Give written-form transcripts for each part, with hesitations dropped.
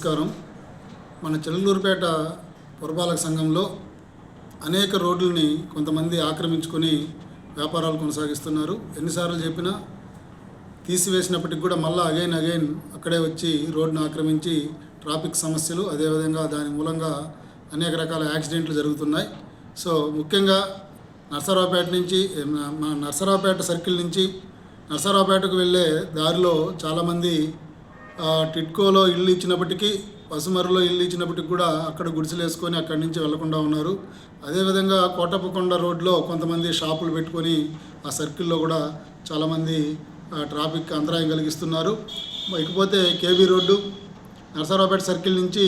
నమస్కారం. మన చిలకలూరుపేట పురపాలక సంఘంలో అనేక రోడ్లని కొంతమంది ఆక్రమించుకొని వ్యాపారాలు కొనసాగిస్తున్నారు. ఎన్నిసార్లు చెప్పినా తీసివేసినప్పటికి కూడా మళ్ళీ అగైన్ అక్కడే వచ్చి రోడ్డును ఆక్రమించి ట్రాఫిక్ సమస్యలు, అదేవిధంగా దాని మూలంగా అనేక రకాల యాక్సిడెంట్లు జరుగుతున్నాయి. సో ముఖ్యంగా నర్సరావుపేట సర్కిల్ నుంచి నర్సరావుపేటకు వెళ్ళే దారిలో చాలామంది టిట్కోలో ఇల్లు ఇచ్చినప్పటికీ, పసుమరులో ఇల్లు ఇచ్చినప్పటికి కూడా అక్కడ గుడిసెలు వేసుకొని అక్కడి నుంచి వెళ్లకుండా ఉన్నారు. అదేవిధంగా కోటప్పకొండ రోడ్లో కొంతమంది షాపులు పెట్టుకొని ఆ సర్కిల్లో కూడా చాలామంది ట్రాఫిక్ అంతరాయం కలిగిస్తున్నారు. ఇకపోతే కేబీ రోడ్డు, నర్సరావుపేట సర్కిల్ నుంచి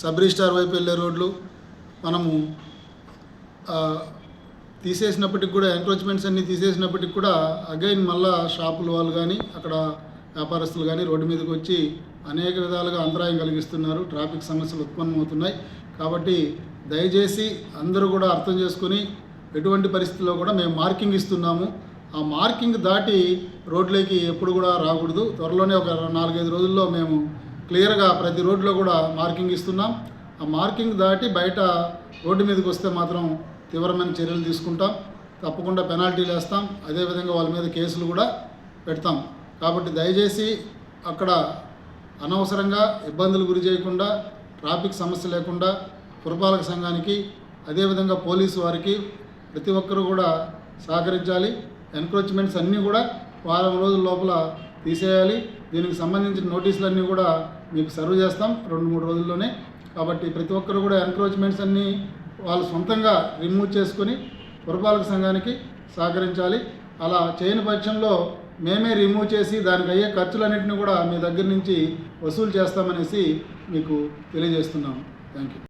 సబ్ రిజిస్టార్ వైపు వెళ్ళే రోడ్లు మనము తీసేసినప్పటికి కూడా, ఎంక్రోచ్మెంట్స్ అన్నీ తీసేసినప్పటికి కూడా అగైన్ మళ్ళా షాపుల వాళ్ళు కానీ అక్కడ వ్యాపారస్తులు కానీ రోడ్డు మీదకి వచ్చి అనేక విధాలుగా అంతరాయం కలిగిస్తున్నారు. ట్రాఫిక్ సమస్యలు ఉత్పన్నమవుతున్నాయి. కాబట్టి దయచేసి అందరూ కూడా అర్థం చేసుకొని ఎటువంటి పరిస్థితుల్లో కూడా మేము మార్కింగ్ ఇస్తున్నాము. ఆ మార్కింగ్ దాటి రోడ్లోకి ఎప్పుడు కూడా రాకూడదు. త్వరలోనే ఒక 4-5 రోజుల్లో మేము క్లియర్గా ప్రతి రోడ్లో కూడా మార్కింగ్ ఇస్తున్నాం. ఆ మార్కింగ్ దాటి బయట రోడ్డు మీదకి వస్తే మాత్రం తీవ్రమైన చర్యలు తీసుకుంటాం. తప్పకుండా పెనాల్టీలు వేస్తాం. అదేవిధంగా వాళ్ళ మీద కేసులు కూడా పెడతాం. కాబట్టి దయచేసి అక్కడ అనవసరంగా ఇబ్బందులు గురి చేయకుండా, ట్రాఫిక్ సమస్య లేకుండా పురపాలక సంఘానికి, అదేవిధంగా పోలీసు వారికి ప్రతి ఒక్కరూ కూడా సహకరించాలి. ఎన్క్రోచ్మెంట్స్ అన్నీ కూడా వారం రోజుల లోపల తీసేయాలి. దీనికి సంబంధించిన నోటీసులన్నీ కూడా మీకు సర్వ్ చేస్తాం 2-3 రోజుల్లోనే. కాబట్టి ప్రతి ఒక్కరు కూడా ఎన్క్రోచ్మెంట్స్ అన్నీ వాళ్ళు సొంతంగా రిమూవ్ చేసుకొని పురపాలక సంఘానికి సహకరించాలి. అలా చేయని పక్షంలో మేమే రిమూవ్ చేసి దానికి అయ్యే ఖర్చులన్నింటినీ కూడా మీ దగ్గర నుంచి వసూలు చేస్తామనేసి మీకు తెలియజేస్తున్నాము. Thank you.